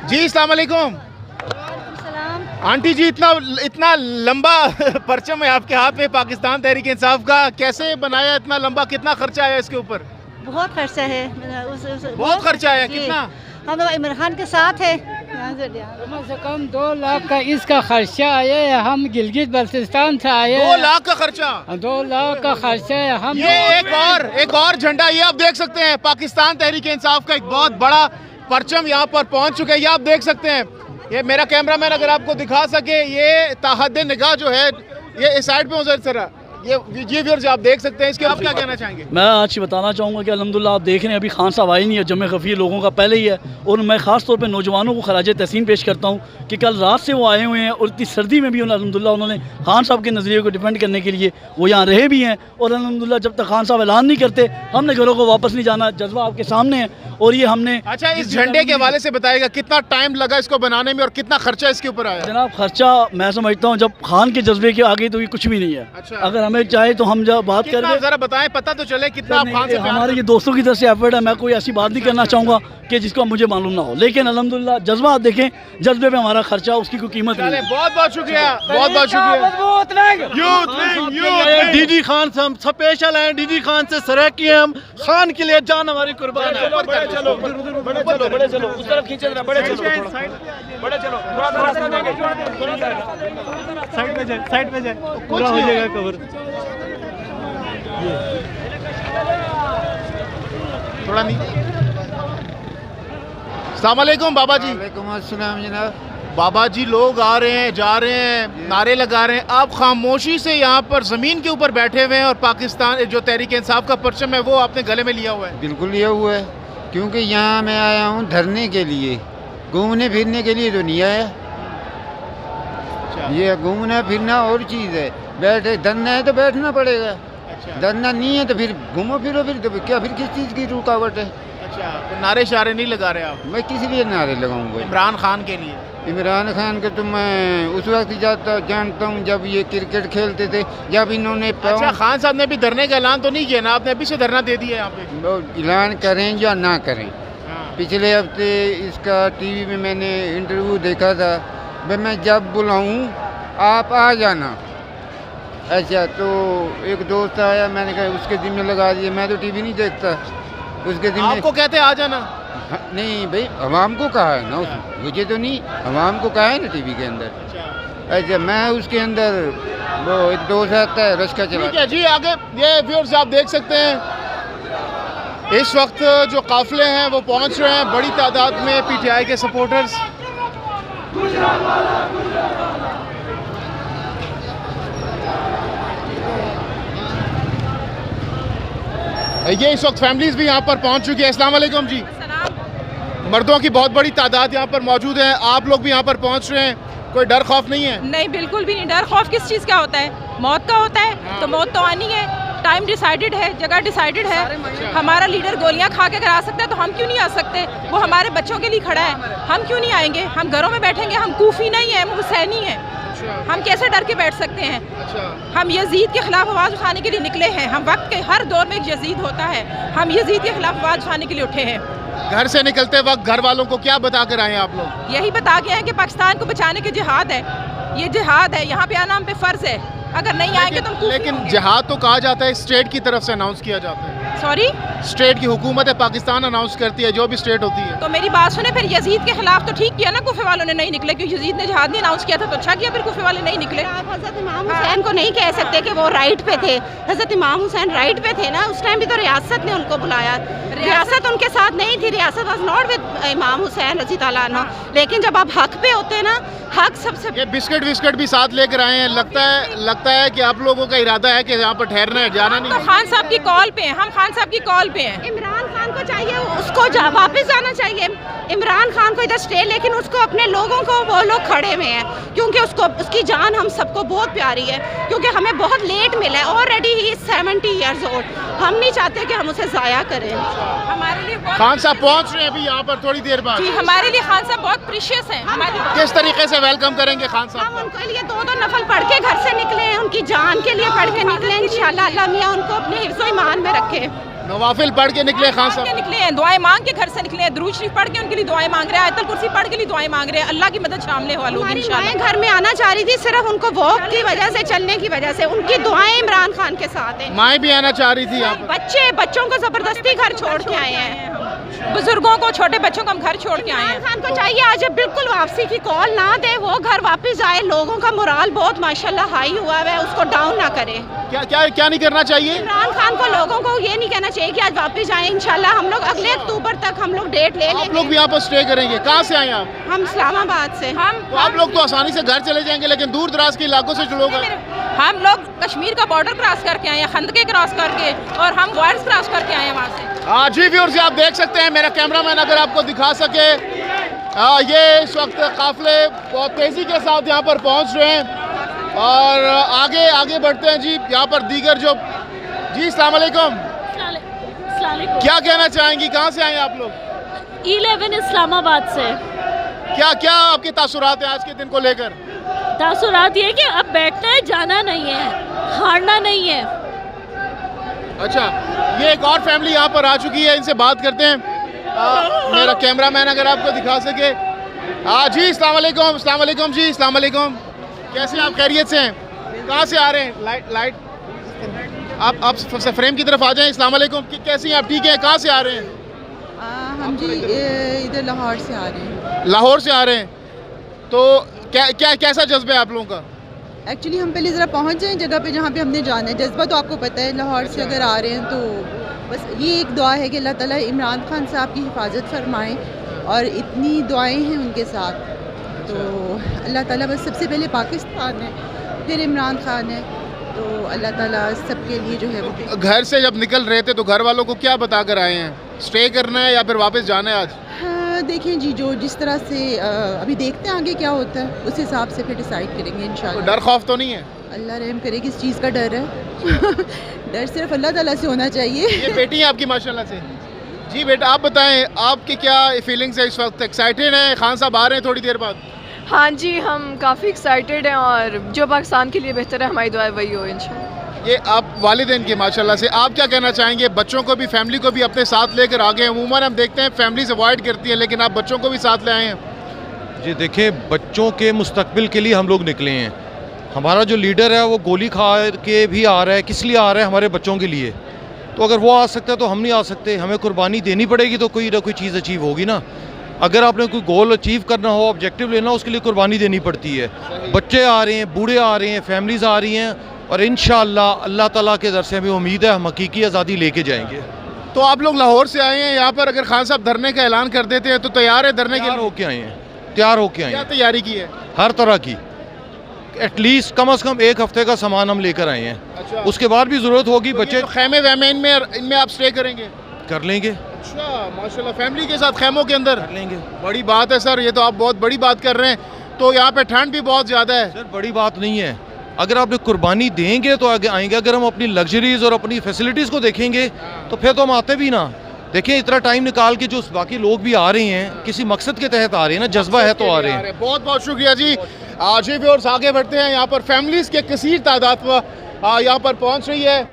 जी अस्सलाम वालेकुम। आंटी जी, इतना लंबा परचम है आपके हाथ में पाकिस्तान तहरीक इंसाफ का, कैसे बनाया इतना लंबा? कितना खर्चा आया इसके ऊपर? बहुत खर्चा है। बहुत खर्चा आया। कितना? हम इमरान खान के साथ है। कम से कम 2 लाख का इसका खर्चा आया है। हम गिलगित बल्तिस्तान से आए। 2 लाख का खर्चा? 2 लाख का खर्चा है। हम ये एक और झंडा, ये आप देख सकते हैं, पाकिस्तान तहरीक इंसाफ का एक बहुत बड़ा परचम यहाँ पर पहुँच चुका है। ये आप देख सकते हैं। ये मेरा कैमरामैन अगर आपको दिखा सके, ये ताहद निगाह जो है, ये इस साइड पे हो जरा, ये व्यूअर्स आप देख सकते हैं। इसके आप क्या कहना चाहेंगे? मैं आज बताना चाहूँगा कि अल्हम्दुलिल्लाह आप देख रहे हैं अभी खान साहब आए नहीं है, जमे खफी लोगों का पहले ही है। और मैं ख़ास तौर पे नौजवानों को खराज तहसीन पेश करता हूँ कि कल रात से वो आए हुए हैं और इतनी सर्दी में भी अल्हम्दुलिल्लाह उन्होंने खान साहब के नज़रिए को डिफेंड करने के लिए वो यहाँ रहे भी हैं। और अल्हम्दुलिल्लाह जब तक खान साहब ऐलान नहीं करते हमने घरों को वापस नहीं जाना। जज्बा आपके सामने है। और ये हमने अच्छा, इस झंडे के हवाले से बताएगा कितना टाइम लगा इसको बनाने में और कितना खर्चा इसके ऊपर आया? जनाब खर्चा मैं समझता हूँ जब खान के जज्बे के आगे तो ये कुछ भी नहीं है। अच्छा। अगर हमें चाहे तो हम जब बात करें, जरा बताएं, पता तो चले कितना आप खान से हमारे ये दोस्तों की तरफ से एफर्ट है। मैं कोई ऐसी बात नहीं करना चाहूँगा कि जिसको मुझे मालूम ना हो, लेकिन अल्हम्दुलिल्लाह जज्बा आप देखें, जज्बे पे हमारा खर्चा, उसकी कोई कीमत नहीं है। बहुत बहुत शुक्रिया, बहुत बहुत शुक्रिया। डीजी खान से हम स्पेशल हैं। डीजी खान से सराह किए हम, खान के लिए जान हमारी कुर्बान है। बड़े चलो उस तरफ खींचे जरा, बड़े चलो थोड़ा रास्ता देंगे, साइड पे जाए पूरा हो जाएगा कवर। थोड़ा नहीं। अस्सलाम वालेकुम बाबा जी। वालेकुम अस्सलाम जनाब। बाबा जी, लोग आ रहे हैं, जा रहे हैं, नारे लगा रहे हैं, आप खामोशी से यहाँ पर ज़मीन के ऊपर बैठे हुए हैं और पाकिस्तान जो तहरीक इंसाफ का परचम है वो आपने गले में लिया हुआ है। बिल्कुल लिया हुआ है, क्योंकि यहाँ मैं आया हूँ धरने के लिए, घूमने फिरने के लिए तो नहीं आया। ये घूमना फिरना और चीज़ है, बैठे धरना है तो बैठना पड़ेगा। धरना नहीं है तो फिर घूमो फिरो, फिर तो क्या, फिर किस चीज़ की रुकावट है? अच्छा, तो नारे शारे नहीं लगा रहे आप? मैं किस लिए नारे लगाऊंगा? इमरान खान के लिए। इमरान खान के तो मैं उस वक्त जानता हूँ जब ये क्रिकेट खेलते थे, जब इन्होंने अच्छा, खान साहब ने भी धरने का ऐलान तो नहीं किया ना? आपने अभी से धरना दे दिया यहाँ पे? ऐलान करें या ना करें, पिछले हफ्ते इसका टीवी में मैंने इंटरव्यू देखा था, भाई मैं जब बुलाऊं आप आ जाना। अच्छा, तो एक दोस्त आया, मैंने कहा उसके जिम्मे लगा दिए, मैं तो टीवी नहीं देखता, उसके जिम्मे। आपको कहते आ जाना? नहीं भाई, अवाम को कहा है ना, मुझे तो नहीं, अवाम को कहा है ना टीवी के अंदर। अच्छा, मैं उसके अंदर, वो एक दोस्त आता है रश्का चला। ठीक है जी, आगे ये व्यूअर्स आप देख सकते हैं इस वक्त जो काफिले हैं वो पहुंच रहे हैं बड़ी तादाद में, पीटीआई के सपोर्टर्स। ये इस वक्त फैमिलीज भी यहाँ पर पहुँच चुकी है। अस्सलाम वालेकुम जी। मर्दों की बहुत बड़ी तादाद यहाँ पर मौजूद है, आप लोग भी यहाँ पर पहुँच रहे हैं, कोई डर खौफ नहीं है? नहीं, बिल्कुल भी नहीं। डर खौफ किस चीज़ का होता है? मौत का होता है। तो मौत तो आनी है, टाइम डिसाइडेड है, जगह डिसाइडेड है। हमारा लीडर गोलियां खा के अगर आ सकता है तो हम क्यों नहीं आ सकते? वो हमारे बच्चों के लिए खड़ा है, हम क्यों नहीं आएंगे? हम घरों में बैठेंगे? हम कूफी नहीं है, हम हुसैनी है, हम कैसे डर के बैठ सकते हैं? हम यजीद के खिलाफ आवाज़ उठाने के लिए निकले हैं। हम वक्त के हर दौर में एक यजीद होता है, हम यजीद के खिलाफ आवाज़ उठाने के लिए उठे हैं। घर से निकलते वक्त घर वालों को क्या बता कर आए आप लोग? यही बता के हैं कि पाकिस्तान को बचाने की जिहाद है, ये जिहाद है, यहाँ पे आना हम पे फ़र्ज है। अगर नहीं आएंगे तो लेकिन जिहाद तो कहा जाता है स्टेट की तरफ से अनाउंस किया जाता है। सॉरी, स्टेट की हुकूमत है पाकिस्तान अनाउंस करती है, जो भी स्टेट होती है। तो मेरी बात सुने, फिर यजीद के खिलाफ तो ठीक किया ना कुफे वालों ने, नहीं निकले, क्योंकि यजीद ने जिहाद नहीं अनाउंस किया था, तो अच्छा किया फिर कुफे वाले नहीं निकले। आप हज़रत इमाम हुसैन को नहीं कह सकते कि वो राइट पे थे। हज़रत इमाम हुसैन राइट पे थे ना, उस टाइम भी तो रियासत ने उनको बुलाया, रियासत उनके साथ नहीं थी, रियासत वाज नॉट विद इमाम हुसैन रज़ी ताला अन्हु। लेकिन जब आप हक पे होते हैं ना, हक सबसे। ये बिस्किट विस्किट भी साथ लेकर आए हैं, लगता है कि आप लोगों का इरादा है कि यहाँ पर ठहरना है, जाना नहीं। तो खान साहब की कॉल पे हैं, हम खान साहब की कॉल पे हैं। इमरान खान को चाहिए उसको वापस जाना चाहिए, इमरान खान को इधर स्टे, लेकिन उसको अपने लोगों को, वो लोग खड़े में हैं, क्योंकि उसको उसकी जान हम सबको बहुत प्यारी है, क्योंकि हमें बहुत लेट मिला है। ऑलरेडी ही 70 ईयर्स ओल्ड, हम नहीं चाहते कि हम उसे ज़ाया करें। हमारे लिए खान साहब पहुँच रहे हैं अभी यहाँ पर थोड़ी देर बाद। जी, हमारे लिए खान साहब बहुत प्रीशियस हैं। किस तरीके से वेलकम करेंगे खान साहब? हम उनके लिए 2-2 नफल पढ़ के घर से निकले हैं, उनकी जान के लिए पढ़ के निकले। इंशाल्लाह अल्लाह मियाँ उनको अपने हिफ्ज़ो ईमान में रखे। नवाफिल पढ़ के निकले खान मांग के साहब। निकले हैं, दुआएं मांग के घर से निकले हैं, दुरूद शरीफ पढ़ के उनके लिए दुआएं मांग रहे हैं, आयतल कुर्सी पढ़ के लिए दुआएं मांग रहे हैं। अल्लाह की मदद शामिल वालों हमारी इंशाल्लाह। माएँ घर में आना चाह रही थी, सिर्फ उनको वॉक की वजह से, चलने की वजह से, उनकी दुआएं इमरान खान के साथ हैं। माएँ भी आना चाह रही थी यहाँ पर। बच्चों को जबरदस्ती घर छोड़ के आए हैं। बुजुर्गों को, छोटे बच्चों को हम घर छोड़ के आए हैं। इमरान खान को चाहिए आज बिल्कुल वापसी की कॉल ना दे, वो घर वापस आए। लोगों का मोराल बहुत माशाल्लाह हाई हुआ है, उसको डाउन ना करे। क्या क्या क्या नहीं करना चाहिए? इमरान खान को, लोगों को ये नहीं कहना चाहिए कि आज वापस आए। इंशाल्लाह हम लोग अगले अक्टूबर तक हम लोग डेट ले आप लोग लेंगे। भी यहाँ पर स्टे करेंगे? कहाँ से आए आप? हम इस्लामाबाद से। तो आप लोग तो आसानी से घर चले जाएंगे, लेकिन दूर दराज के इलाकों से जो लोग हैं, हम लोग कश्मीर का बॉर्डर क्रॉस करके आए हैं, खंदके क्रॉस करके, और हम बॉर्डर क्रॉस करके आए हैं वहाँ से। जी व्यूअर्स, आप देख सकते हैं, मेरा कैमरामैन अगर आपको दिखा सके, ये इस वक्त काफिले बहुत तेज़ी के साथ यहाँ पर पहुँच रहे हैं और आगे आगे बढ़ते हैं जी। यहाँ पर दीगर जो जी, अस्सलाम वालेकुम, क्या कहना चाहेंगी? कहाँ से आए आप लोग? 11 इस्लामाबाद से। क्या क्या आपके तासुरात हैं आज के दिन को लेकर? तासुरात ये कि अब बैठना है, जाना नहीं है, हारना नहीं है। अच्छा, ये एक और फैमिली यहाँ पर आ चुकी है, इनसे बात करते हैं। मेरा कैमरामैन अगर आपको दिखा सके। जी, अस्सलाम वालेकुम। अस्सलाम वालेकुम जी, अस्सलाम वालेकुम। कैसे हैं आप? खैरियत से हैं? कहाँ से आ रहे हैं? लाइट आप फ्रेम की तरफ आ जाएं। अस्सलाम वालेकुम, कैसी हैं आप? ठीक हैं? कहाँ से आ रहे हैं? हम जी इधर लाहौर से आ रहे हैं। लाहौर से आ रहे हैं, तो कैसा जज्बा है आप लोगों का? एक्चुअली हम पहले ज़रा पहुंच जाएं जगह पे जहाँ पे हमने जाना है। जज्बा तो आपको पता है, लाहौर से अगर आ रहे हैं तो बस ये एक दुआ है कि अल्लाह ताला इमरान खान साहब की हिफाजत फरमाए, और इतनी दुआएं हैं उनके साथ। तो अल्लाह ताला, बस सबसे पहले पाकिस्तान है, फिर इमरान खान है, तो अल्लाह ताला सबके लिए जो है वो। घर से जब निकल रहे थे तो घर वालों को क्या बता कर आए हैं? स्टे करना है या फिर वापस जाना है आज? हाँ, देखें जी, जो जिस तरह से अभी देखते हैं आगे क्या होता है, उस हिसाब से फिर डिसाइड करेंगे इंशाल्लाह। डर खौफ तो नहीं है? अल्लाह रहम करे, किस चीज़ का डर है? डर सिर्फ अल्लाह ताला से होना चाहिए। ये बेटी है आपकी माशाल्लाह से। जी बेटा, आप बताएं, आपकी क्या फीलिंग्स है इस वक्त? एक्साइटेड हैं? खान साहब आ रहे हैं थोड़ी देर बाद। हाँ जी, हम काफ़ी एक्साइटेड हैं, और जो पाकिस्तान के लिए बेहतर है हमारी दुआ वही हो इंशाल्लाह। ये आप वालिदैन के माशाल्लाह से, आप क्या कहना चाहेंगे? बच्चों को भी, फैमिली को भी अपने साथ लेकर आ गए हैं। अमूमन हम देखते हैं फैमिलीज अवॉइड करती है, लेकिन आप बच्चों को भी साथ ले आए हैं। जी देखिए, बच्चों के मुस्तकबिल के लिए हम लोग निकले हैं। हमारा जो लीडर है वो गोली खा के भी आ रहा है, किस लिए आ रहा है? हमारे बच्चों के लिए। तो अगर वो आ सकता है तो हम नहीं आ सकते? हमें कुर्बानी देनी पड़ेगी तो कोई ना कोई चीज़ अचीव होगी ना। अगर आपने कोई गोल अचीव करना हो, ऑब्जेक्टिव लेना हो, उसके लिए कुर्बानी देनी पड़ती है। बच्चे आ रहे हैं, बूढ़े आ रहे हैं, फैमिलीज़ आ रही हैं, और इंशाअल्लाह अल्लाह ताला के दर से हमें उम्मीद है हम हकीकी आज़ादी लेके जाएंगे। तो आप लोग लाहौर से आए हैं यहाँ पर, अगर खान साहब धरने का ऐलान कर देते हैं तो तैयार है धरने के लिए? तैयार होके आए हैं, तैयार होके आए क्या हैं। तैयारी की है? हर तरह की, एटलीस्ट कम से कम 1 हफ्ते का सामान हम लेकर आए हैं। अच्छा। उसके बाद भी ज़रूरत होगी। तो बच्चे जो खैमे वैमे इनमें आप स्टे करेंगे? कर लेंगे। अच्छा, माशाल्लाह, फैमिली के साथ खैमों के अंदर? कर लेंगे। बड़ी बात है सर, ये तो आप बहुत बड़ी बात कर रहे हैं। तो यहाँ पे ठंड भी बहुत ज़्यादा है। सर बड़ी बात नहीं है, अगर आपने कुर्बानी देंगे तो आगे आएंगे। अगर हम अपनी लग्जरीज और अपनी फैसिलिटीज़ को देखेंगे तो फिर तो हम आते भी ना। देखिए, इतना टाइम निकाल के जो बाकी लोग भी आ रहे हैं, किसी मकसद के तहत आ रहे हैं ना, जज्बा है तो आ रहे हैं। बहुत बहुत शुक्रिया जी। आज भी और आगे बढ़ते हैं। यहाँ पर फैमिलीज़ के कसीर तादाद यहाँ पर पहुँच रही है।